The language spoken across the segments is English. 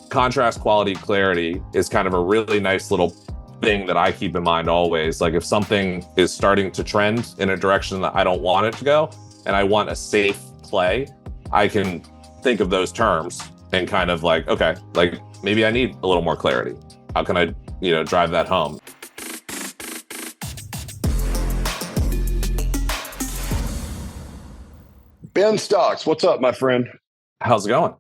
contrast, quality, clarity is kind of a really nice little thing that I keep in mind always. Like if something is starting to trend in a direction that I don't want it to go, and I want a safe play, I can think of those terms and kind of like, okay, like maybe I need a little more clarity. How can I, drive that home? Ben Stocks, what's up, my friend? How's it going?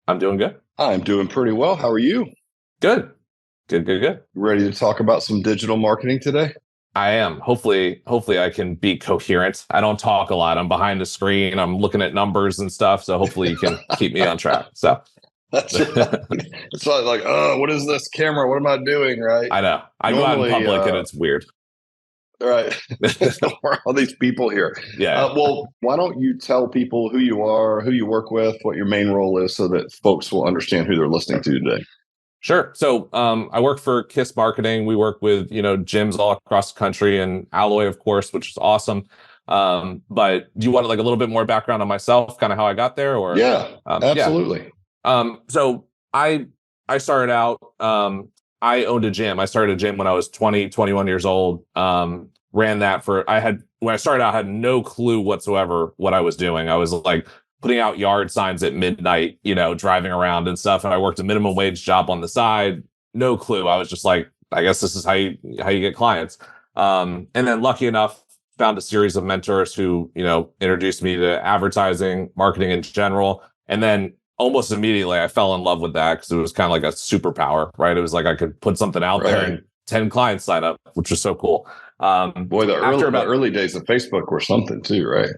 I'm doing good. I'm doing pretty well. How are you? Good. Ready to talk about some digital marketing today? I am. Hopefully I can be coherent. I don't talk a lot. I'm behind the screen. I'm looking at numbers and stuff. So hopefully you can keep me on track. So that's right. It's like, oh, what is this camera? What am I doing? Right. I know. I normally go out in public and it's weird. Right. We're all these people here. Yeah. Well, why don't you tell people who you are, who you work with, what your main role is, so that folks will understand who they're listening to today. Sure. So I work for KISS Marketing. We work with, gyms all across the country and Alloy, of course, which is awesome. But do you want like a little bit more background on myself, kind of how I got there? Or Yeah, absolutely. Yeah. So I started out, I owned a gym. I started a gym when I was 20, 21 years old. Ran that when I started out, I had no clue whatsoever what I was doing. I was like putting out yard signs at midnight, driving around and stuff. And I worked a minimum wage job on the side. No clue. I was just like, I guess this is how you get clients. And then lucky enough, found a series of mentors who, introduced me to advertising, marketing in general. And then almost immediately I fell in love with that because it was kind of like a superpower, right? It was like I could put something out there and 10 clients sign up, which was so cool. Boy, the early days of Facebook were something too, right?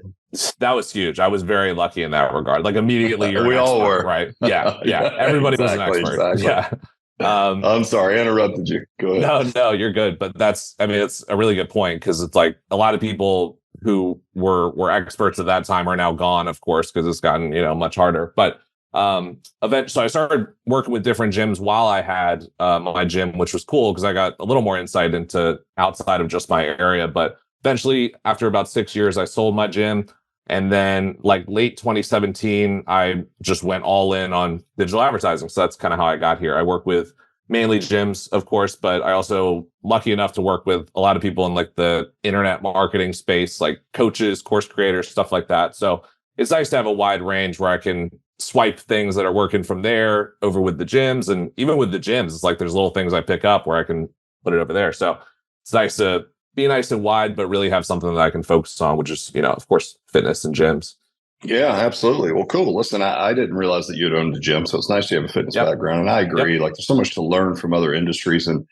That was huge. I was very lucky in that regard. Like immediately, we all were, right? Yeah. Everybody was an expert. Exactly. Yeah. I'm sorry, I interrupted you. Go ahead. No, you're good. But it's a really good point because it's like a lot of people who were experts at that time are now gone, of course, because it's gotten much harder. But eventually, so I started working with different gyms while I had my gym, which was cool because I got a little more insight into outside of just my area. But eventually, after about 6 years, I sold my gym. And then like late 2017, I just went all in on digital advertising. So that's kind of how I got here. I work with mainly gyms, of course, but I also lucky enough to work with a lot of people in like the internet marketing space, like coaches, course creators, stuff like that. So it's nice to have a wide range where I can swipe things that are working from there over with the gyms. And even with the gyms, it's like there's little things I pick up where I can put it over there. So it's nice to be nice and wide, but really have something that I can focus on, which is, of course, fitness and gyms. Yeah, absolutely. Well, cool. Listen, I didn't realize that you'd owned a gym, so it's nice to have a fitness background. And I agree, like there's so much to learn from other industries. And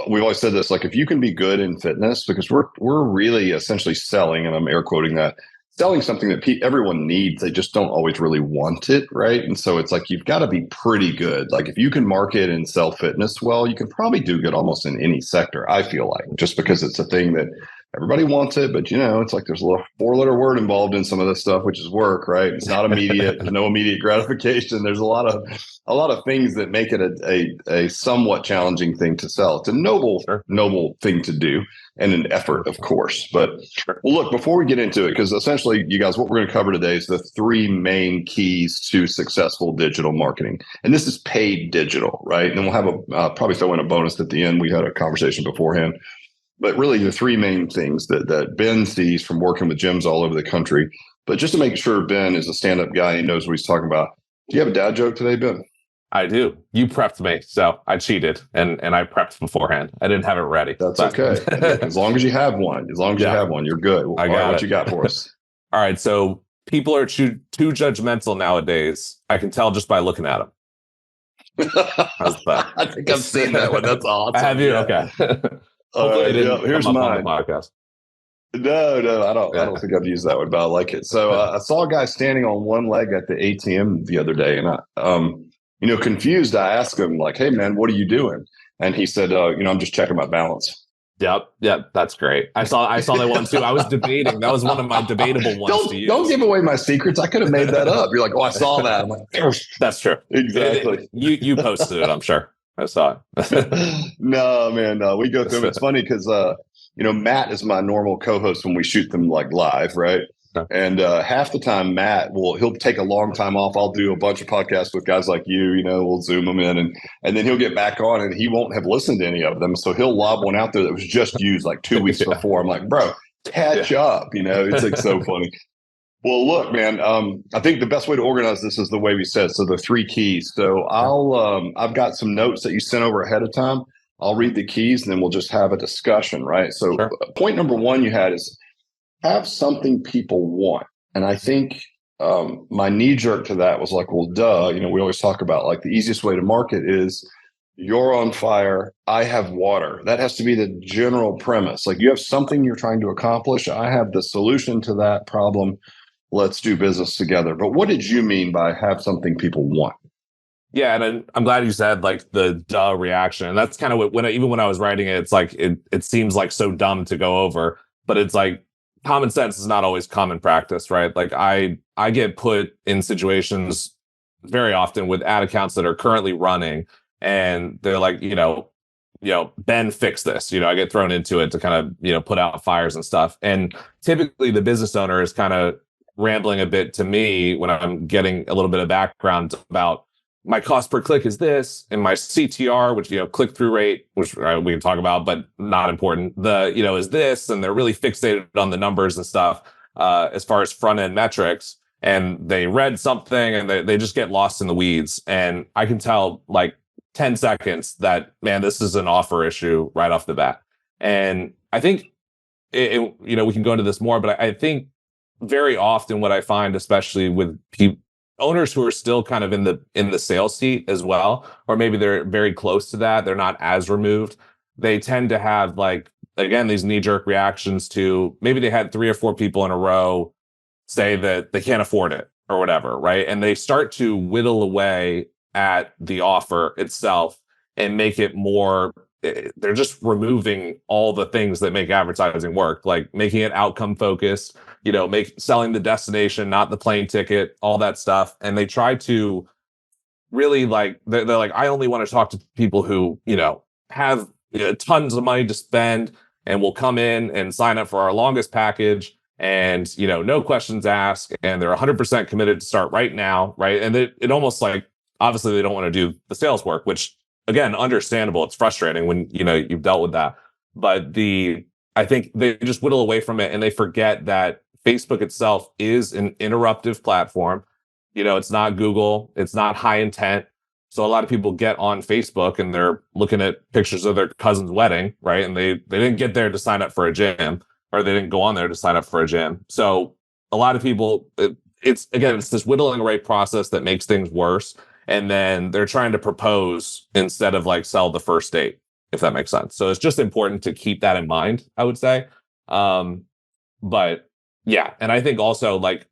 we've always said this, like if you can be good in fitness, because we're really essentially selling, and I'm air quoting that, selling something that everyone needs, they just don't always really want it, right? And so it's like you've got to be pretty good. Like if you can market and sell fitness well, you can probably do good almost in any sector, I feel like, just because it's a thing that everybody wants it. But, it's like there's a little four-letter word involved in some of this stuff, which is work, right? It's not immediate. There's no immediate gratification. There's a lot of things that make it a somewhat challenging thing to sell. It's a noble thing to do. And an effort, of course. But well, look, before we get into it, because essentially, you guys, what we're going to cover today is the three main keys to successful digital marketing. And this is paid digital, right? And then we'll have probably throw in a bonus at the end. We had a conversation beforehand. But really, the three main things that Ben sees from working with gyms all over the country. But just to make sure Ben is a stand-up guy and knows what he's talking about, do you have a dad joke today, Ben? I do. You prepped me, so I cheated and I prepped beforehand. I didn't have it ready. That's okay. As long as you have one, you're good. I got what you got for us. All right. So people are too judgmental nowadays. I can tell just by looking at them. How's that? I think I've seen that one. That's awesome. Have you? Okay. Here's mine. On the podcast. No, I don't think I've used that one, but I like it. So I saw a guy standing on one leg at the ATM the other day, and confused, I asked him like, "Hey man, what are you doing?" And he said, "I'm just checking my balance." Yep, that's great. I saw that one too. I was debating. That was one of my debatable ones to use. Don't give away my secrets. I could have made that up. You're like, "Oh, I saw that." I'm like, that's true. Exactly. You posted it, I'm sure. I saw it. No, man, no. We go through them. It's funny because Matt is my normal co-host when we shoot them like live, right? Yeah. And half the time, he'll take a long time off. I'll do a bunch of podcasts with guys like you. We'll zoom them in, and then he'll get back on, and he won't have listened to any of them. So he'll lob one out there that was just used like 2 weeks Yeah. before. I'm like, bro, catch up. It's like so funny. Well, look, man. I think the best way to organize this is the way we said. So the three keys. So I've got some notes that you sent over ahead of time. I'll read the keys, and then we'll just have a discussion, right? So Sure. point number one you had is have something people want, and I think my knee jerk to that was like, well, duh. We always talk about like the easiest way to market is you're on fire, I have water. That has to be the general premise. Like you have something you're trying to accomplish. I have the solution to that problem. Let's do business together. But what did you mean by have something people want? Yeah, and I'm glad you said like the duh reaction. And that's kind of what even when I was writing it, it's like it seems like so dumb to go over, but it's like common sense is not always common practice, right? Like I get put in situations very often with ad accounts that are currently running, and they're like, Ben, fix this. I get thrown into it to kind of put out fires and stuff. And typically, the business owner is kind of rambling a bit to me when I'm getting a little bit of background about my cost per click is this, and my CTR, which click through rate, which we can talk about, but not important. Is this, and they're really fixated on the numbers and stuff as far as front end metrics. And they read something, and they just get lost in the weeds. And I can tell like 10 seconds that, man, this is an offer issue right off the bat. And I think we can go into this more, but I think very often what I find, especially with owners who are still kind of in the sales seat as well, or maybe they're very close to that, they're not as removed, they tend to have like, again, these knee-jerk reactions to maybe they had 3 or 4 people in a row say that they can't afford it or whatever, right? And they start to whittle away at the offer itself and make it more, they're just removing all the things that make advertising work, like making it outcome focused, selling the destination, not the plane ticket, all that stuff. And they try to really like, they're like, I only want to talk to people who, have tons of money to spend and will come in and sign up for our longest package, and no questions asked, and they're 100% committed to start right now, right? And it almost like, obviously they don't want to do the sales work, which again, understandable. It's frustrating when you've dealt with that, but I think they just whittle away from it, and they forget that Facebook itself is an interruptive platform. It's not Google, it's not high intent. So a lot of people get on Facebook and they're looking at pictures of their cousin's wedding, right? And they didn't get there to sign up for a gym, or they didn't go on there to sign up for a gym. So a lot of people, it's this whittling away process that makes things worse. And then they're trying to propose instead of like sell the first date, if that makes sense. So it's just important to keep that in mind, I would say. But yeah, and I think also like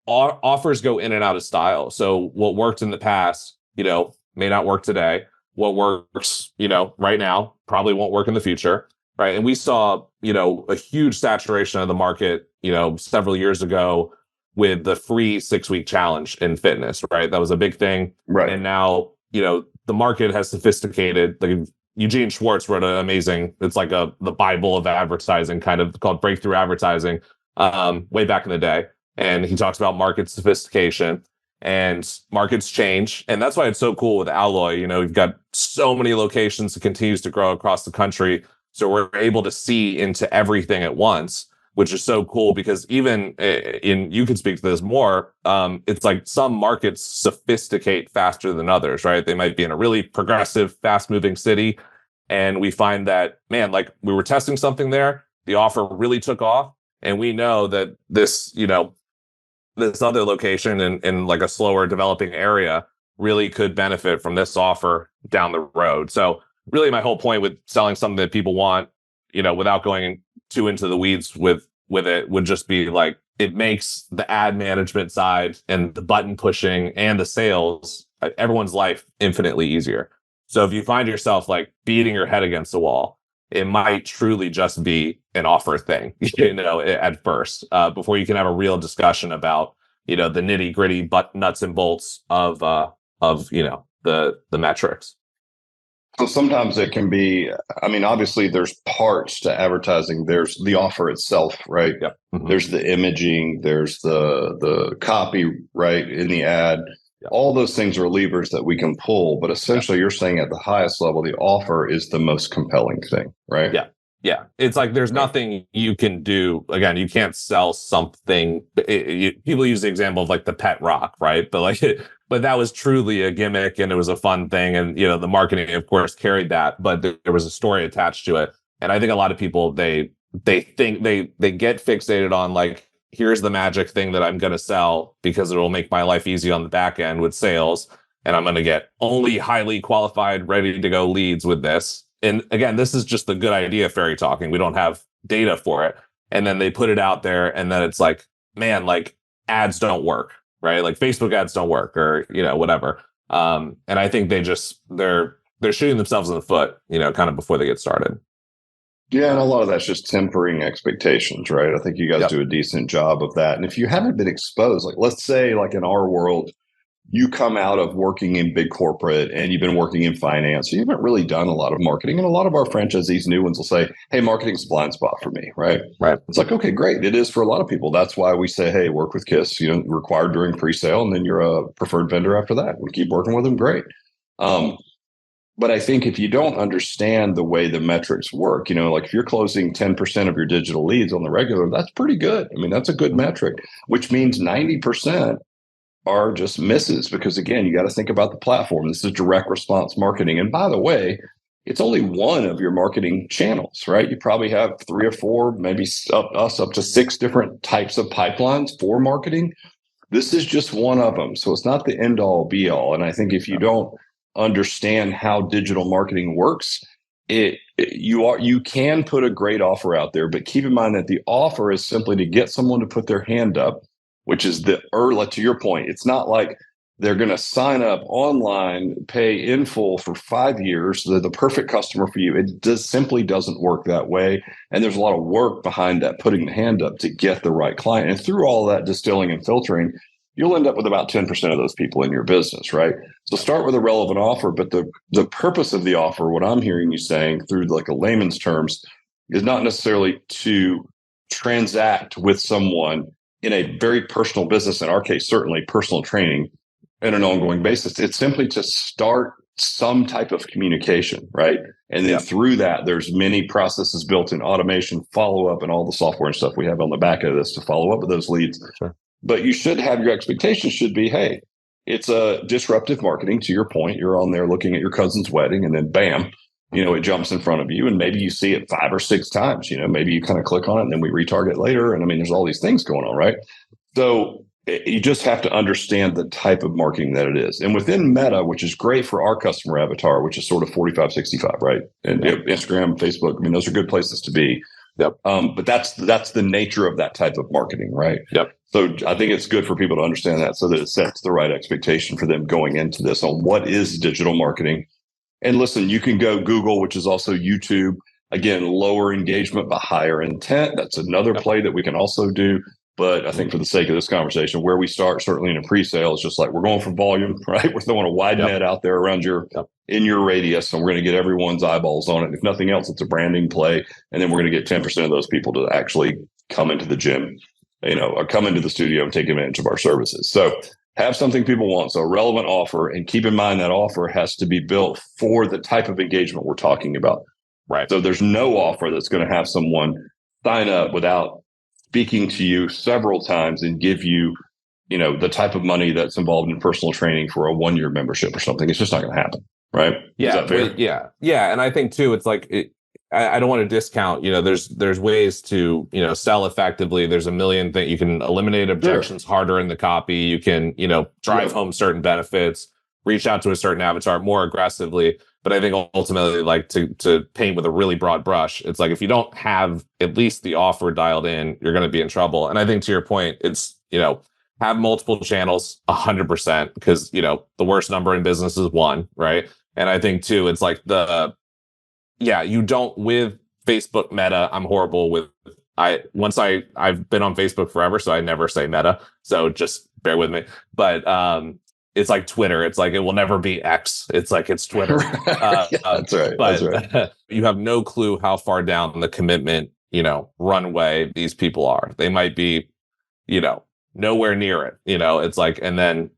offers go in and out of style. So what worked in the past, may not work today. What works, right now probably won't work in the future. Right. And we saw, a huge saturation of the market, several years ago with the free 6-week challenge in fitness. Right. That was a big thing. Right. And now, the market has sophisticated. Like Eugene Schwartz wrote an amazing, it's like the Bible of advertising, kind of called Breakthrough Advertising, way back in the day. And he talks about market sophistication, and markets change. And that's why it's so cool with Alloy. We've got so many locations that continues to grow across the country. So we're able to see into everything at once, which is so cool, because even you can speak to this more. It's like some markets sophisticate faster than others, right? They might be in a really progressive, fast moving city. And we find that, man, like we were testing something there, the offer really took off. And we know that this other location in like a slower developing area really could benefit from this offer down the road. So really my whole point with selling something that people want, without going too into the weeds with it, would just be like, it makes the ad management side and the button pushing and the sales, everyone's life infinitely easier. So if you find yourself like beating your head against the wall, it might truly just be an offer thing, at first, before you can have a real discussion about, the nitty gritty nuts and bolts of the metrics. So sometimes it can be, I mean, obviously there's parts to advertising. There's the offer itself, right? Yep. Hmm. There's the imaging, there's the copy, right, in the ad. Yep. All those things are levers that we can pull, but Yep. essentially you're saying at the highest level, the offer is the most compelling thing, right? Yeah. Yeah. It's like there's Right. nothing you can do. Again, you can't sell something. People use the example of like the pet rock, right? But like, but that was truly a gimmick and it was a fun thing. And, the marketing, of course, carried that, but there was a story attached to it. And I think a lot of people, they think they get fixated on like, here's the magic thing that I'm going to sell because it will make my life easy on the back end with sales. And I'm going to get only highly qualified, ready to go leads with this. And again, this is just the good idea fairy talking. We don't have data for it. And then they put it out there, and then it's like, man, like ads don't work, right? Like Facebook ads don't work, or whatever. And I think they're shooting themselves in the foot, kind of before they get started. Yeah, and a lot of that's just tempering expectations, right? I think you guys Yep. do a decent job of that. And if you haven't been exposed, like let's say, like in our world, you come out of working in big corporate and you've been working in finance, so you haven't really done a lot of marketing. And a lot of our franchisees, new ones, will say, "Hey, marketing's a blind spot for me," right? Right. It's like, okay, great. It is for a lot of people. That's why we say, "Hey, work with Kiss. Required during pre-sale, and then you're a preferred vendor after that. We keep working with them. Great." Um, but I think if you don't understand the way the metrics work, like if you're closing 10% of your digital leads on the regular, that's pretty good. I mean, that's a good metric, which means 90% are just misses because, again, you got to think about the platform. This is direct response marketing. And by the way, it's only one of your marketing channels, right? You probably have three or four, maybe up to six different types of pipelines for marketing. This is just one of them. So it's not the end all be all. And I think if you don't understand how digital marketing works, you can put a great offer out there, but keep in mind that the offer is simply to get someone to put their hand up, which is the early, to your point. It's not like they're going to sign up online, pay in full for 5 years. They're the perfect customer for you. It just simply doesn't work that way. And there's a lot of work behind that, putting the hand up to get the right client. And through all that distilling and filtering, you'll end up with about 10% of those people in your business, right? So start with a relevant offer, but the purpose of the offer, what I'm hearing you saying through like a layman's terms, is not necessarily to transact with someone in a very personal business, in our case, certainly personal training on an ongoing basis. It's simply to start some type of communication, right? And then Yeah. through that, there's many processes built in, automation, follow up, and all the software and stuff we have on the back of this to follow up with those leads. Sure. But you should have, your expectations should be, hey, it's a disruptive marketing. To your point, you're on there looking at your cousin's wedding, and then bam, it jumps in front of you, and maybe you see it 5 or 6 times. Maybe you kind of click on it, and then we retarget later. And I mean, there's all these things going on, right? So you just have to understand the type of marketing that it is. And within Meta, which is great for our customer avatar, which is sort of 45-65, right? And Instagram, Facebook, I mean, those are good places to be. Yep. But that's the nature of that type of marketing, right? Yep. So I think it's good for people to understand that, so that it sets the right expectation for them going into this on what is digital marketing. And listen, you can go Google, which is also YouTube. Again, lower engagement but higher intent. That's another play that we can also do. But I think for the sake of this conversation, where we start, certainly in a pre-sale, is just like we're going for volume, right? We're throwing a wide net out there around in your radius, and we're going to get everyone's eyeballs on it. If nothing else, it's a branding play, and then we're going to get 10% of those people to actually come into the gym, or come into the studio and take advantage of our services. So have something people want, so a relevant offer, and keep in mind that offer has to be built for the type of engagement we're talking about. Right. So there's no offer that's going to have someone sign up without speaking to you several times and give you, the type of money that's involved in personal training for a 1-year membership or something. It's just not going to happen. Right. Yeah. Is that fair? Yeah. Yeah. And I think too, it's like, I don't want to discount, there's ways to, sell effectively. There's a million things. You can eliminate objections harder in the copy. You can, drive home certain benefits, reach out to a certain avatar more aggressively. But I think ultimately, like to paint with a really broad brush, it's like if you don't have at least the offer dialed in, you're going to be in trouble. And I think to your point, it's, have multiple channels 100%, because, the worst number in business is one, right? And I think too, it's like you don't, with Facebook Meta, I'm horrible with, I've been on Facebook forever, so I never say Meta. So just bear with me. But it's like Twitter. It's like it will never be X. It's like it's Twitter. Yeah, that's right. That's right. But you have no clue how far down the commitment, runway these people are. They might be, nowhere near it. It's like, and then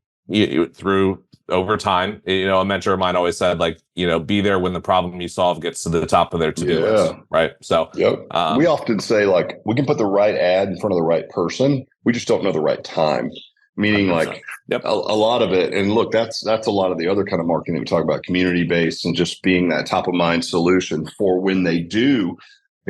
through over time, a mentor of mine always said, like, be there when the problem you solve gets to the top of their to-do list. Right. So, yep. We often say, like, we can put the right ad in front of the right person. We just don't know the right time. Meaning, 100%. Like, yep. a lot of it. And look, that's a lot of the other kind of marketing we talk about, community-based and just being that top of mind solution for when they do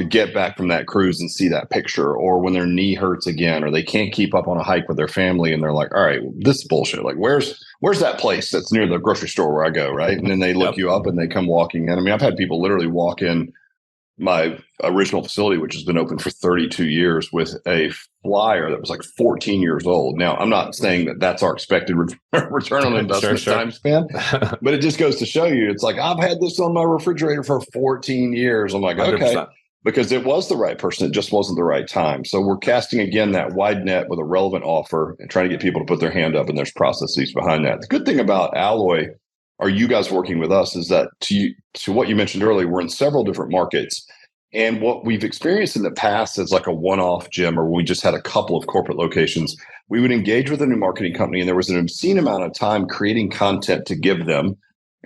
get back from that cruise and see that picture, or when their knee hurts again, or they can't keep up on a hike with their family and they're like, all right, this is bullshit. Like, where's that place that's near the grocery store where I go, right? And then they look you up and they come walking in. I mean, I've had people literally walk in my original facility, which has been open for 32 years, with a flyer that was like 14 years old. Now, I'm not saying that that's our expected return on investment time span, but it just goes to show you, it's like, I've had this on my refrigerator for 14 years. I'm like, 100%. Okay. Because it was the right person. It just wasn't the right time. So we're casting, again, that wide net with a relevant offer and trying to get people to put their hand up, and there's processes behind that. The good thing about Alloy, are you guys working with us, is that to what you mentioned earlier, we're in several different markets. And what we've experienced in the past is like a one-off gym, or we just had a couple of corporate locations. We would engage with a new marketing company, and there was an obscene amount of time creating content to give them,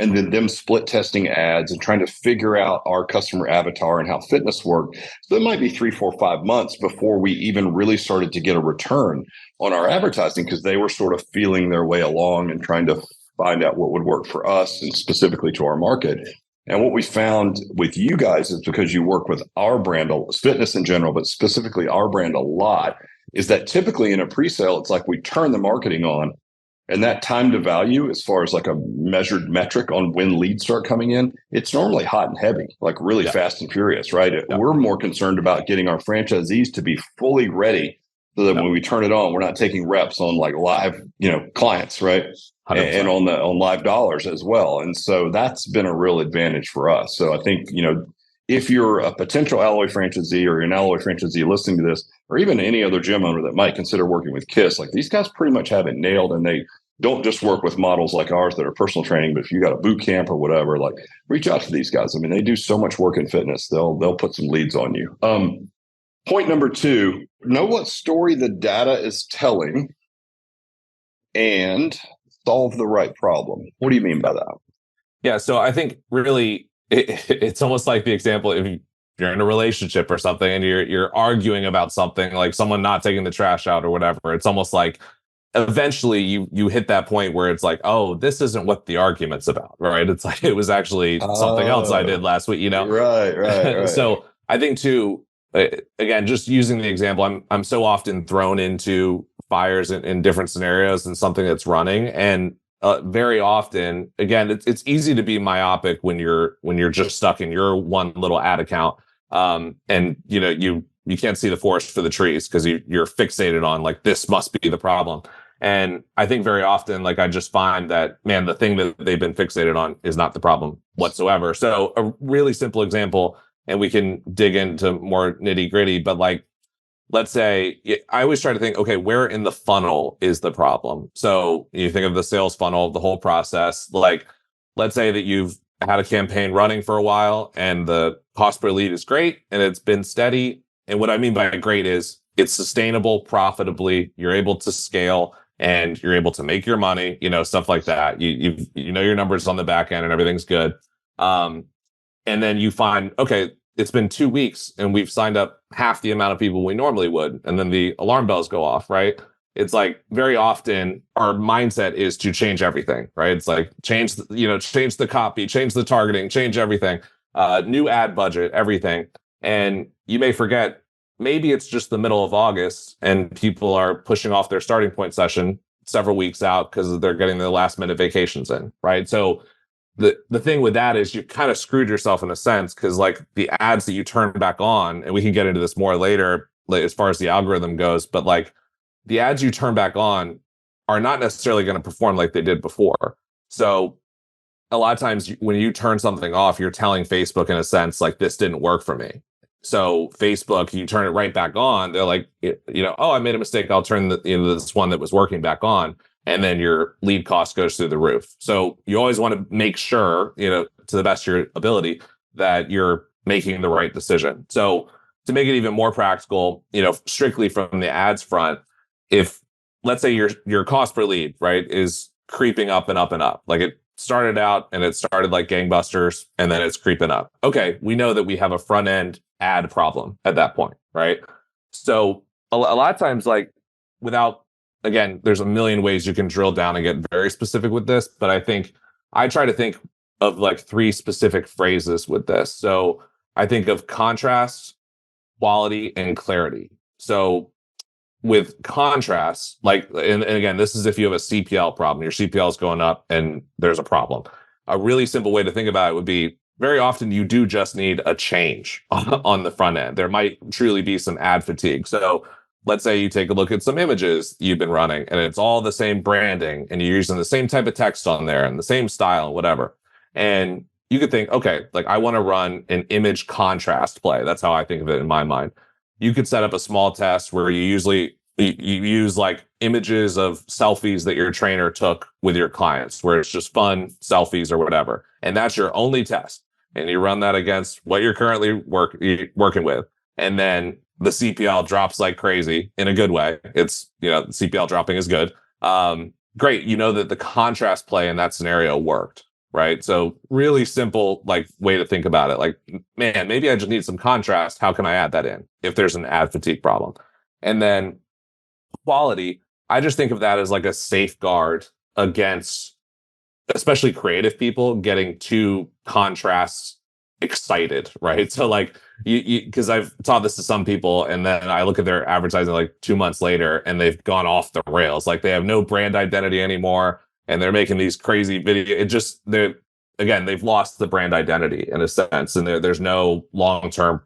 and then them split testing ads and trying to figure out our customer avatar and how fitness worked. So it might be 3, 4, 5 months before we even really started to get a return on our advertising, because they were sort of feeling their way along and trying to find out what would work for us and specifically to our market. And what we found with you guys is, because you work with our brand, fitness in general, but specifically our brand a lot, is that typically in a pre-sale, it's like we turn the marketing on, and that time to value, as far as like a measured metric on when leads start coming in, it's normally hot and heavy, like really fast and furious, right? We're more concerned about getting our franchisees to be fully ready, so that when we turn it on, we're not taking reps on like live, clients, right? 100%. And on live dollars as well. And so that's been a real advantage for us. So I think, if you're a potential Alloy franchisee, or you're an Alloy franchisee listening to this, or even any other gym owner that might consider working with KISS, like, these guys pretty much have it nailed, and they don't just work with models like ours that are personal training, but if you got a boot camp or whatever, like, reach out to these guys. I mean, they do so much work in fitness. They'll put some leads on you. Point number 2, know what story the data is telling and solve the right problem. What do you mean by that? Yeah. So I think really it's almost like the example, if you're in a relationship or something and you're arguing about something, like someone not taking the trash out or whatever. It's almost like eventually you hit that point where it's like, oh, this isn't what the argument's about, right? It's like, it was actually something else I did last week, Right. So I think too, again, just using the example, I'm so often thrown into fires in different scenarios and something that's running, and very often, again, it's easy to be myopic when you're just stuck in your one little ad account, and you can't see the forest for the trees, because you're fixated on, like, this must be the problem. And I think very often, like, I just find that, man, the thing that they've been fixated on is not the problem whatsoever. So a really simple example, and we can dig into more nitty gritty, but like, let's say, I always try to think, okay, where in the funnel is the problem? So you think of the sales funnel, the whole process. Like, let's say that you've had a campaign running for a while and the cost per lead is great and it's been steady. And what I mean by great is it's sustainable profitably. You're able to scale and you're able to make your money, stuff like that. You know your numbers on the back end and everything's good. And then you find, okay, it's been 2 weeks and we've signed up half the amount of people we normally would. And then the alarm bells go off, right? It's like, very often our mindset is to change everything, right? It's like, change the copy, change the targeting, change everything, new ad budget, everything. And you may forget, maybe it's just the middle of August and people are pushing off their starting point session several weeks out because they're getting their last minute vacations in, right? So the thing with that is you kind of screwed yourself in a sense, because like the ads that you turn back on, and we can get into this more later, like, as far as the algorithm goes, but like the ads you turn back on are not necessarily going to perform like they did before. So a lot of times when you turn something off, you're telling Facebook in a sense, like, this didn't work for me. So Facebook, you turn it right back on, they're like, oh, I made a mistake. I'll turn this one that was working back on. and then your lead cost goes through the roof. So you always want to make sure, to the best of your ability, that you're making the right decision. So to make it even more practical, strictly from the ads front, if let's say your cost per lead, right, is creeping up and up and up, like it started out and it started like gangbusters and then it's creeping up. Okay, we know that we have a front end ad problem at that point, right? So a lot of times, like, without, again, there's a million ways you can drill down and get very specific with this, but I try to think of like three specific phrases with this. So I think of contrast, quality, and clarity. So with contrast, like, and again, this is if you have a CPL problem, your CPL is going up and there's a problem. A really simple way to think about it would be, very often you do just need a change on the front end. There might truly be some ad fatigue. So let's say you take a look at some images you've been running and it's all the same branding and you're using the same type of text on there and the same style and whatever. And you could think, okay, like I want to run an image contrast play. That's how I think of it in my mind. You could set up a small test where you use like images of selfies that your trainer took with your clients, where it's just fun selfies or whatever. And that's your only test. And you run that against what you're currently working with. And then the CPL drops like crazy in a good way. It's, the CPL dropping is good. Great. You know that the contrast play in that scenario worked, right? So really simple, like, way to think about it. Like, man, maybe I just need some contrast. How can I add that in if there's an ad fatigue problem? And then quality, I just think of that as like a safeguard against, especially creative people, getting too contrast excited, right? So like because I've taught this to some people and then I look at their advertising like 2 months later and they've gone off the rails. Like they have no brand identity anymore and they're making these crazy they've lost the brand identity in a sense, and there's no long-term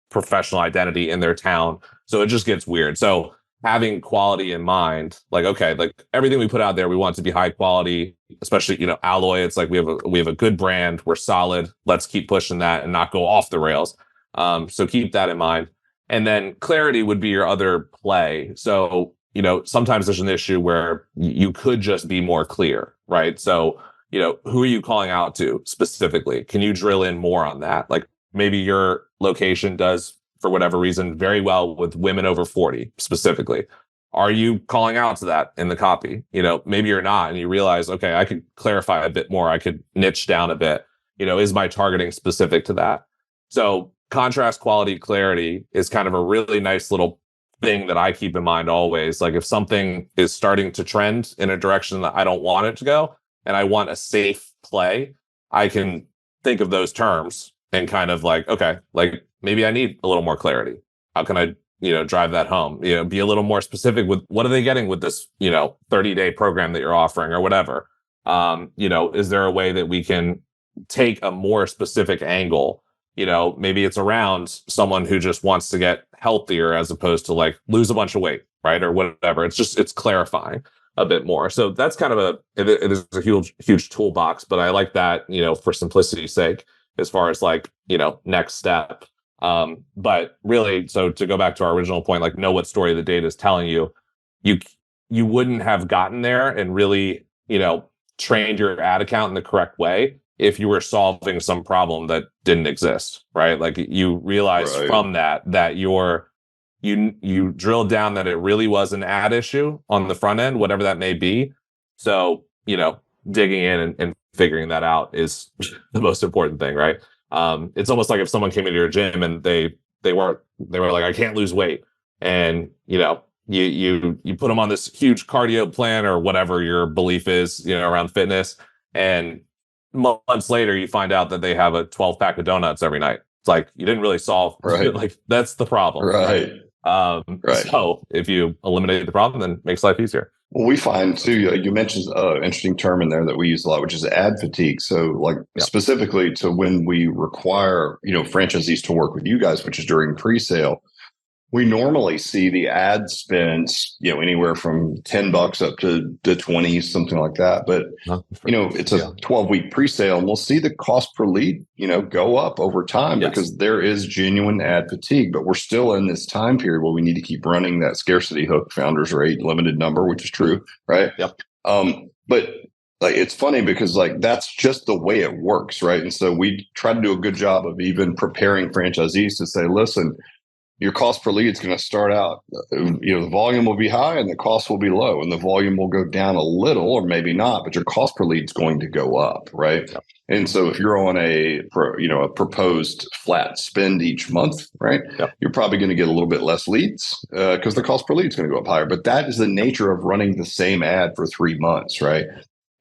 professional identity in their town. So it just gets weird. So having quality in mind, like, okay, like everything we put out there, we want it to be high quality, especially, Alloy. It's like we have a good brand. We're solid. Let's keep pushing that and not go off the rails. So keep that in mind. And then clarity would be your other play. So, sometimes there's an issue where you could just be more clear, right? So, who are you calling out to specifically? Can you drill in more on that? Like maybe your location does, for whatever reason, very well with women over 40 specifically. Are you calling out to that in the copy? Maybe you're not, and you realize, okay, I could clarify a bit more. I could niche down a bit. Is my targeting specific to that? So contrast, quality, clarity is kind of a really nice little thing that I keep in mind always. Like if something is starting to trend in a direction that I don't want it to go, and I want a safe play, I can think of those terms and kind of like, okay, like maybe I need a little more clarity. How can I, drive that home? Be a little more specific with what are they getting with this, 30-day program that you're offering or whatever. Is there a way that we can take a more specific angle? Maybe it's around someone who just wants to get healthier as opposed to like lose a bunch of weight, right? Or whatever. It's clarifying a bit more. So that's kind of it is a huge toolbox, but I like that, for simplicity's sake, as far as like, next step. But really, so to go back to our original point, like know what story the data is telling you, you wouldn't have gotten there and really, trained your ad account in the correct way if you were solving some problem that didn't exist, right? Like you realize from that you drilled down that it really was an ad issue on the front end, whatever that may be. So, digging in and figuring that out is the most important thing, right? It's almost like if someone came into your gym and they were like, I can't lose weight. And, you put them on this huge cardio plan or whatever your belief is, around fitness. And months later, you find out that they have a 12 pack of donuts every night. It's like, you didn't really solve, like that's the problem. Right. So if you eliminate the problem, then it makes life easier. Well, we find too, you mentioned an interesting term in there that we use a lot, which is ad fatigue. So like specifically to when we require, franchisees to work with you guys, which is during pre-sale, we normally see the ad spends, anywhere from $10 up to 20, something like that. But, it's a 12-week pre-sale and we'll see the cost per lead, go up over time because there is genuine ad fatigue, but we're still in this time period where we need to keep running that scarcity hook, founders rate, limited number, which is true, right? Yep. But like it's funny because like that's just the way it works, right? And so we try to do a good job of even preparing franchisees to say, listen, your cost per lead is going to start out, the volume will be high and the cost will be low, and the volume will go down a little or maybe not, but your cost per lead is going to go up, right? Yep. And so if you're on a proposed flat spend each month, right, Yep. you're probably going to get a little bit less leads because the cost per lead is going to go up higher. But that is the nature of running the same ad for 3 months, right?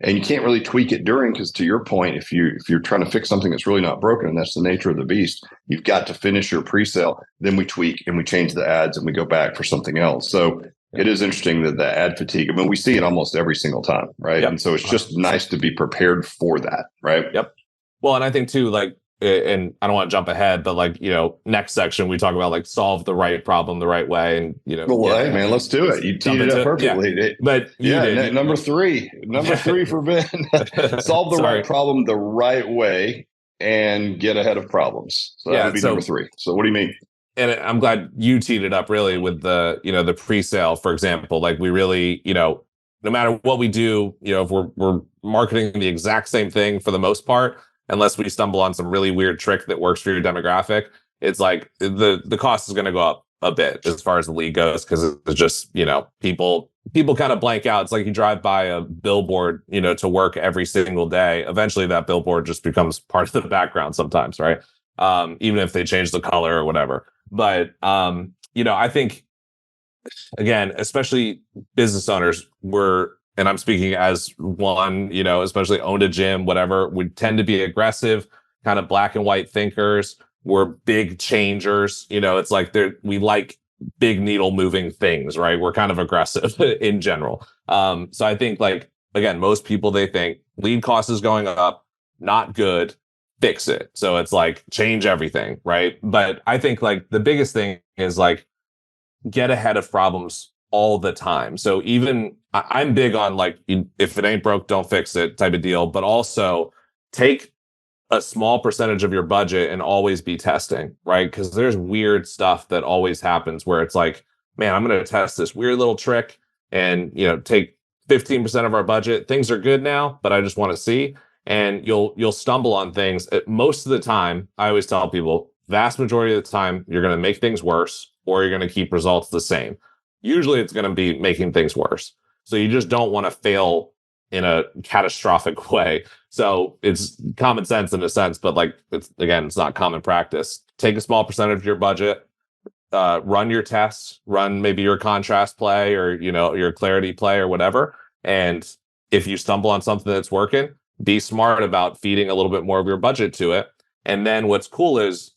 And you can't really tweak it during, because to your point, if you're trying to fix something that's really not broken, and that's the nature of the beast, you've got to finish your pre-sale, then we tweak and we change the ads and we go back for something else. So it is interesting that the ad fatigue, I mean, we see it almost every single time, right? Yep. And so it's just nice to be prepared for that, right? Yep. Well, and I think too, like, and I don't want to jump ahead, but like, next section we talk about like solve the right problem the right way, and Well, hey man, let's do it. You teed it up perfectly. Yeah. But number three for Ben, solve the right problem the right way and get ahead of problems. So that would be number 3. So what do you mean? And I'm glad you teed it up really with the the pre-sale, for example. Like we really no matter what we do, if we're marketing the exact same thing for the most part, unless we stumble on some really weird trick that works for your demographic, it's like the cost is going to go up a bit as far as the lead goes, because it's just people kind of blank out. It's like you drive by a billboard to work every single day. Eventually that billboard just becomes part of the background sometimes, right? Even if they change the color or whatever. But I think, again, especially business owners, and I'm speaking as one, especially owned a gym, whatever, we tend to be aggressive, kind of black and white thinkers. We're big changers. It's like we like big needle moving things, right? We're kind of aggressive in general. So I think, like, again, most people, they think lead cost is going up, not good, fix it. So it's like change everything, right? But I think like the biggest thing is like get ahead of problems all the time. So even I'm big on like, if it ain't broke, don't fix it type of deal, but also take a small percentage of your budget and always be testing, right? Because there's weird stuff that always happens where it's like, man, I'm going to test this weird little trick and, take 15% of our budget. Things are good now, but I just want to see. And you'll stumble on things. Most of the time, I always tell people, vast majority of the time, you're going to make things worse, or you're going to keep results the same. Usually it's going to be making things worse. So you just don't want to fail in a catastrophic way. So it's common sense in a sense, but like, it's not common practice. Take a small percentage of your budget, run your tests, run maybe your contrast play or, your clarity play or whatever. And if you stumble on something that's working, be smart about feeding a little bit more of your budget to it. And then what's cool is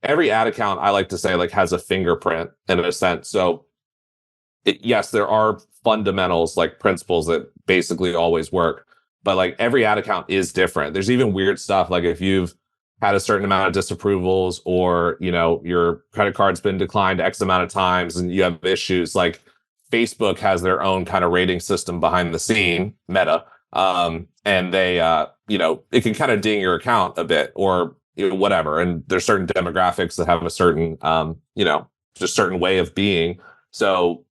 every ad account, I like to say, like, has a fingerprint in a sense. So yes, there are fundamentals, like principles that basically always work, but like every ad account is different. There's even weird stuff. Like if you've had a certain amount of disapprovals, or, your credit card's been declined X amount of times and you have issues, like Facebook has their own kind of rating system behind the scene, Meta. And they, it can kind of ding your account a bit or whatever. And there's certain demographics that have a certain, just certain way of being. So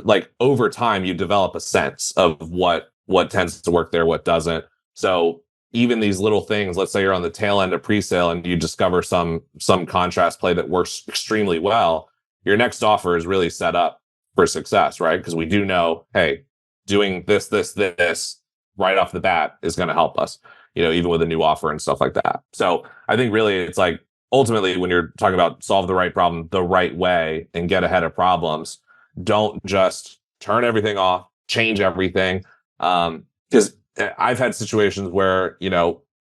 like over time, you develop a sense of what tends to work there, what doesn't. So even these little things, let's say you're on the tail end of pre-sale and you discover some contrast play that works extremely well, your next offer is really set up for success, right? Because we do know, hey, doing this right off the bat is going to help us, even with a new offer and stuff like that. So I think really it's like, ultimately, when you're talking about solve the right problem the right way and get ahead of problems, don't just turn everything off, change everything. Because I've had situations where,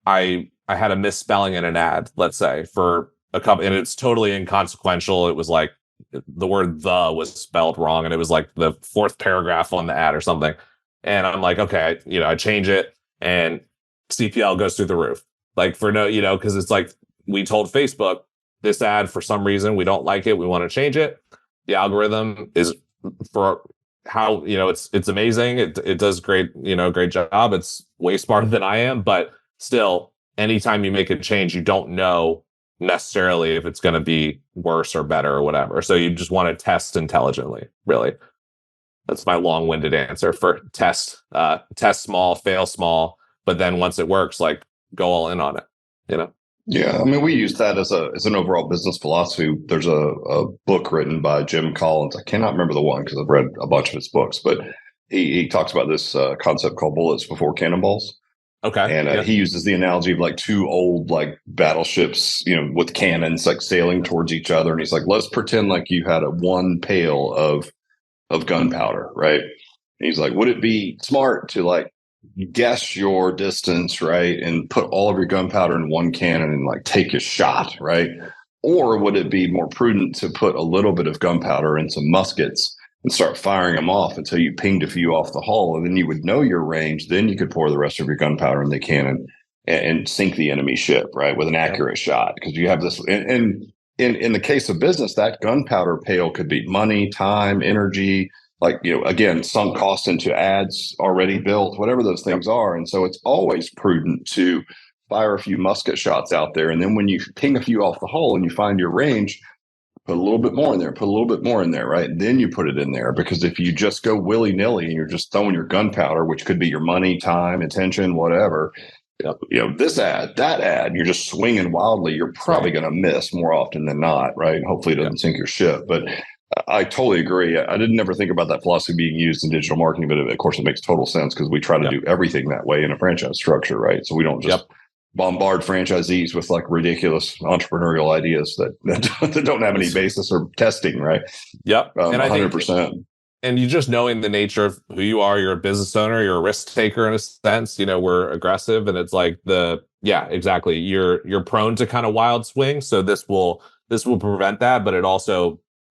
I had a misspelling in an ad, let's say, for a couple, and it's totally inconsequential. It was like the word "the" was spelled wrong, and it was like the 4th paragraph on the ad or something. And I'm like, okay, I change it, and CPL goes through the roof. Like for no, because it's like we told Facebook this ad for some reason we don't like it, we want to change it. The algorithm is for how it's amazing. It does great job. It's way smarter than I am, but still, anytime you make a change, you don't know necessarily if it's going to be worse or better or whatever. So you just want to test intelligently, really. That's my long-winded answer for test small, fail small, but then once it works, like go all in on it, you know? Yeah, I mean, we use that as an overall business philosophy. There's a book written by Jim Collins. I cannot remember the one because I've read a bunch of his books, but he talks about this concept called bullets before cannonballs. Okay. And Yeah. he uses the analogy of like two old like battleships, with cannons like sailing towards each other. And he's like, let's pretend like you had a one pail of gunpowder, right? And he's like, would it be smart to like guess your distance, right, and put all of your gunpowder in one cannon and like take a shot, right? Or would it be more prudent to put a little bit of gunpowder in some muskets and start firing them off until you pinged a few off the hull, and then you would know your range. Then you could pour the rest of your gunpowder in the cannon and sink the enemy ship, right, with an accurate shot. Because you have this, and in the case of business, that gunpowder pail could be money, time, energy, like, again, sunk cost into ads already built, whatever those things are. And so it's always prudent to fire a few musket shots out there. And then when you ping a few off the hull and you find your range, put a little bit more in there, put a little bit more in there, right? And then you put it in there, because if you just go willy-nilly and you're just throwing your gunpowder, which could be your money, time, attention, whatever, this ad, that ad, you're just swinging wildly, you're probably going to miss more often than not, right? Hopefully it doesn't sink your ship. But I totally agree. I didn't ever think about that philosophy being used in digital marketing, but of course it makes total sense because we try to do everything that way in a franchise structure, right? So we don't just bombard franchisees with like ridiculous entrepreneurial ideas that don't have any basis or testing, right? Yep. And I 100%. And you just knowing the nature of who you are, you're a business owner, you're a risk taker in a sense, we're aggressive, and it's like exactly. You're prone to kind of wild swings. So this will prevent that, but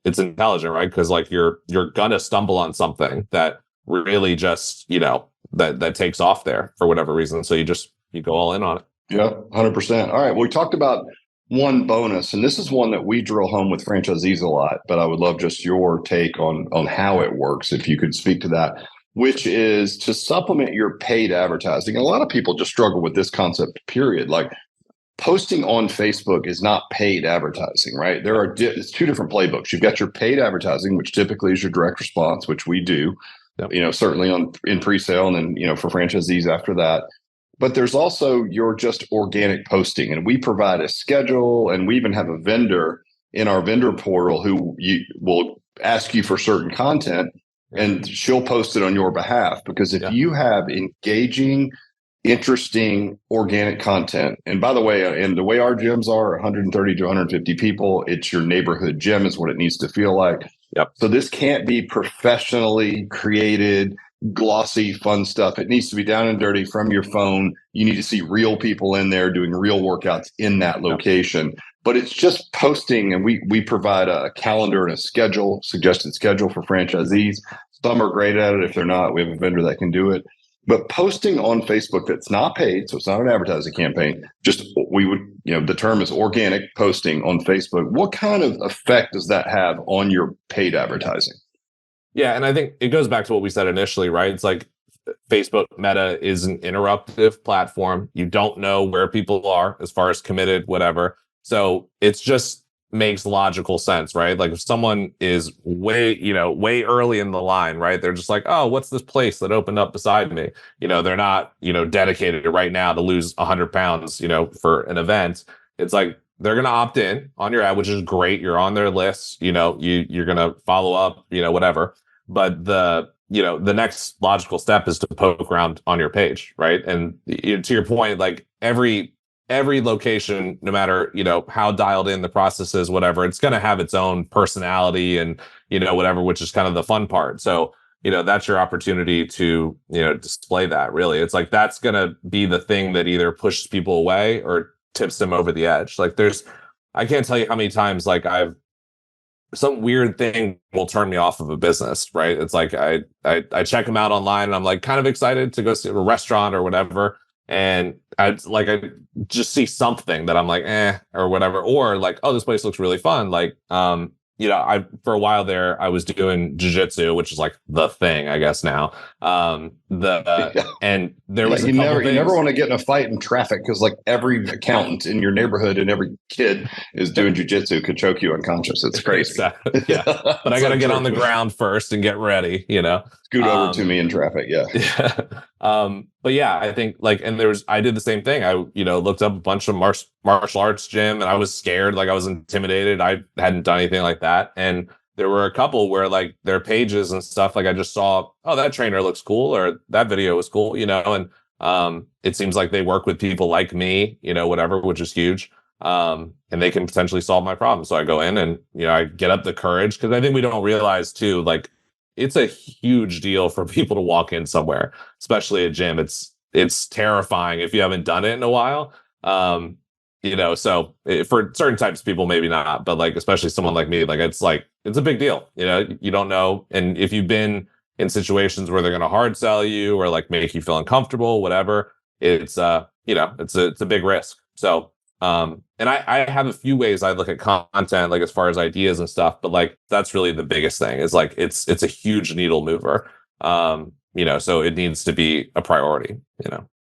it's intelligent, right? Because like you're gonna stumble on something that really just, that takes off there for whatever reason. So you go all in on it. Yeah, 100%. All right. Well, we talked about one bonus, and this is one that we drill home with franchisees a lot, but I would love just your take on how it works, if you could speak to that, which is to supplement your paid advertising. And a lot of people just struggle with this concept, period. Like, posting on Facebook is not paid advertising, right? It's two different playbooks. You've got your paid advertising, which typically is your direct response, which we do, certainly in pre-sale, and then, for franchisees after that. But there's also your just organic posting, and we provide a schedule, and we even have a vendor in our vendor portal who will ask you for certain content, and she'll post it on your behalf. Because if you have engaging, interesting organic content, and by the way, and the way our gyms are 130 to 150 people, it's your neighborhood gym is what it needs to feel like. So this can't be professionally created, glossy, fun stuff. It needs to be down and dirty from your phone. You need to see real people in there doing real workouts in that location. But it's just posting, and we provide a calendar and a suggested schedule for franchisees. Some are great at it. If they're not, we have a vendor that can do it. But posting on Facebook that's not paid, so it's not an advertising campaign, just the term is organic posting on Facebook. What kind of effect does that have on your paid advertising? Yeah, and I think it goes back to what we said initially, right? It's like Facebook Meta is an interruptive platform. You don't know where people are as far as committed, whatever. So it's just makes logical sense, right? Like if someone is way early in the line, right? They're just like, oh, what's this place that opened up beside me? They're not, dedicated right now to lose 100 pounds, for an event. It's like, they're going to opt in on your ad, which is great. You're on their list, you're going to follow up, whatever. But the next logical step is to poke around on your page, right? And to your point, like every location, no matter, how dialed in the process is, whatever, it's going to have its own personality and, whatever, which is kind of the fun part. So, that's your opportunity to, display that. Really. It's like, that's going to be the thing that either pushes people away or tips them over the edge. Like I can't tell you how many times, like some weird thing will turn me off of a business, right? It's like, I check them out online and I'm like kind of excited to go see a restaurant or whatever. And I just see something that I'm like, or whatever, or like, oh, this place looks really fun. Like, I for a while there I was doing jujitsu, which is like the thing, I guess now. And there Yeah, was a couple you never things. want to get in a fight in traffic because like every accountant in your neighborhood and every kid is doing jujitsu could choke you unconscious. It's crazy. Exactly. Yeah. But I got to get on the ground first and get ready. Scoot over to Um, me in traffic. Yeah. yeah. But yeah, I think like, and I did the same thing. I, looked up a bunch of martial arts gym, and I was scared. Like I was intimidated. I hadn't done anything like that. And there were a couple where like their pages and stuff, like I just saw, oh, that trainer looks cool, or that video was cool, and it seems like they work with people like me, whatever, which is huge. And they can potentially solve my problem. So I go in and, I get up the courage, because I think we don't realize too, like it's a huge deal for people to walk in somewhere, especially a gym. It's terrifying if you haven't done it in a while. So for certain types of people, maybe not, but like, especially someone like me, like, it's a big deal. You don't know. And if you've been in situations where they're going to hard sell you or like make you feel uncomfortable, whatever, it's a big risk. So, and I have a few ways I look at content, like as far as ideas and stuff, but like, that's really the biggest thing is like, it's a huge needle mover. So it needs to be a priority.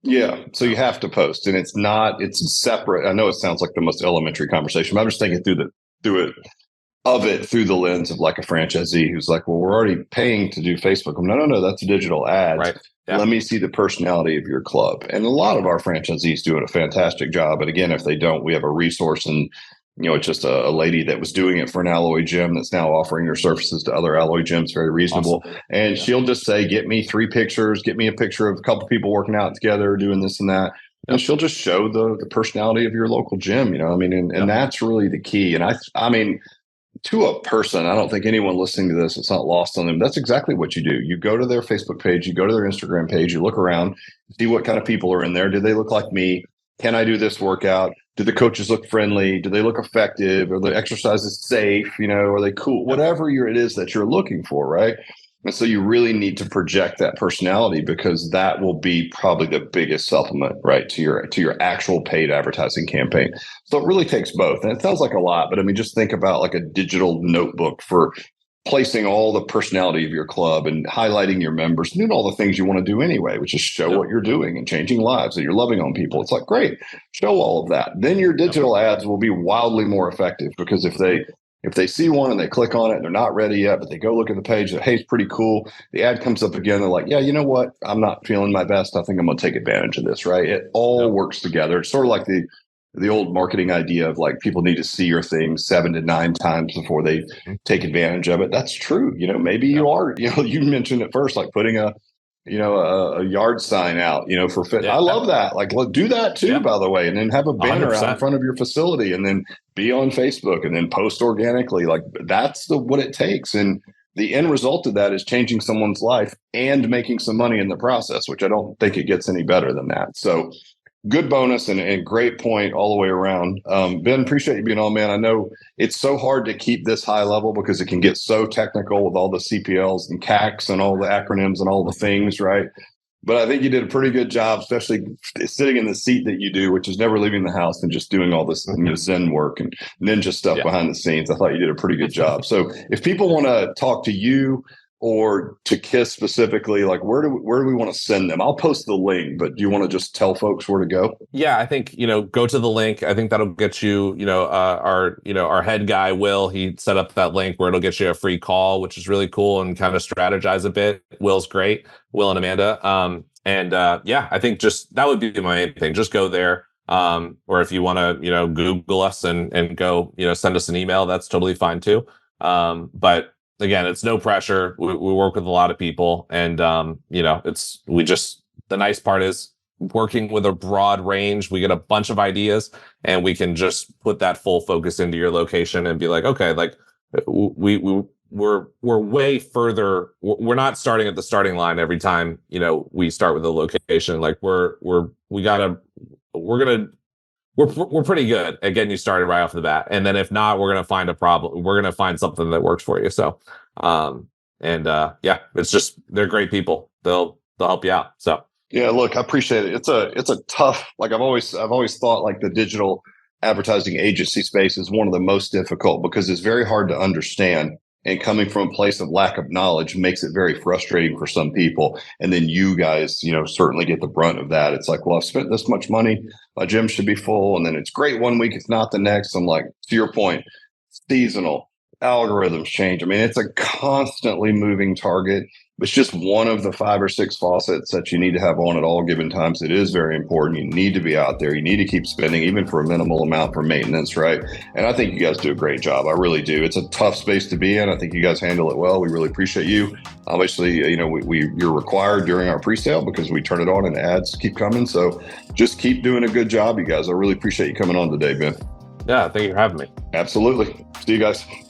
Yeah. So you have to post, and it's separate. I know it sounds like the most elementary conversation, but I'm just thinking through the lens of like a franchisee who's like, well, we're already paying to do Facebook. No, that's digital ads. Right. Yeah. Let me see the personality of your club. And a lot of our franchisees doing a fantastic job. But again, if they don't, we have a resource, and it's just a lady that was doing it for an Alloy gym that's now offering her services to other Alloy gyms, very reasonable. Awesome. And she'll just say, get me 3 pictures, get me a picture of a couple people working out together, doing this and that. And she'll just show the personality of your local gym, and that's really the key. And I mean, to a person, I don't think anyone listening to this, it's not lost on them. That's exactly what you do. You go to their Facebook page, you go to their Instagram page, you look around, see what kind of people are in there. Do they look like me? Can I do this workout? Do the coaches look friendly? Do they look effective? Are the exercises safe? Are they cool? Whatever it is that you're looking for, right? And so you really need to project that personality, because that will be probably the biggest supplement, right, to your actual paid advertising campaign. So it really takes both. And it sounds like a lot, but I mean, just think about like a digital notebook for placing all the personality of your club and highlighting your members, doing all the things you want to do anyway, which is show what you're doing and changing lives, and you're loving on people. It's like, great, show all of that. Then your digital ads will be wildly more effective, because if they see one and they click on it and they're not ready yet, but they go look at the page that, hey, it's pretty cool. The ad comes up again. They're like, yeah, you know what? I'm not feeling my best. I think I'm going to take advantage of this, right? It all works together. It's sort of like the old marketing idea of like, people need to see your thing 7 to 9 times before they take advantage of it. That's true. Maybe you are, you mentioned at first, like putting a yard sign out, for fit. I love that. Like, do that too, by the way, and then have a banner 100%. Out in front of your facility, and then be on Facebook, and then post organically. Like, that's what it takes. And the end result of that is changing someone's life and making some money in the process, which I don't think it gets any better than that. So good bonus and great point all the way around. Ben, appreciate you being on, man. I know it's so hard to keep this high level because it can get so technical with all the CPLs and CACs and all the acronyms and all the things, right? But I think you did a pretty good job, especially sitting in the seat that you do, which is never leaving the house and just doing all this Zen work and ninja stuff behind the scenes. I thought you did a pretty good job. So if people want to talk to you or to KISS specifically, like where do we want to send them? I'll post the link, but do you want to just tell folks where to go? Yeah, I think, go to the link. I think that'll get you, our head guy, Will, he set up that link where it'll get you a free call, which is really cool, and kind of strategize a bit. Will's great, Will and Amanda. I think just that would be my main thing. Just go there. Or if you want to, Google us and go, send us an email, that's totally fine too. But again, it's no pressure. We work with a lot of people, and the nice part is working with a broad range. We get a bunch of ideas, and we can just put that full focus into your location and be like, okay, like we're way further. We're not starting at the starting line every time, we start with a location. Like we're pretty good at getting you started right off the bat. And then if not, we're going to find a problem. We're going to find something that works for you. So, it's just, they're great people. They'll help you out. So. Yeah, look, I appreciate it. It's a tough, like I've always thought like the digital advertising agency space is one of the most difficult because it's very hard to understand. And coming from a place of lack of knowledge makes it very frustrating for some people. And then you guys, certainly get the brunt of that. It's like, well, I've spent this much money. My gym should be full. And then it's great one week, it's not the next. I'm like, to your point, seasonal algorithms change. I mean, it's a constantly moving target. It's just one of the 5 or 6 faucets that you need to have on at all given times. It is very important. You need to be out there. You need to keep spending, even for a minimal amount for maintenance, right? And I think you guys do a great job. I really do. It's a tough space to be in. I think you guys handle it well. We really appreciate you. Obviously, you're required during our pre-sale because we turn it on and ads keep coming. So just keep doing a good job, you guys. I really appreciate you coming on today, Ben. Yeah, thank you for having me. Absolutely. See you guys.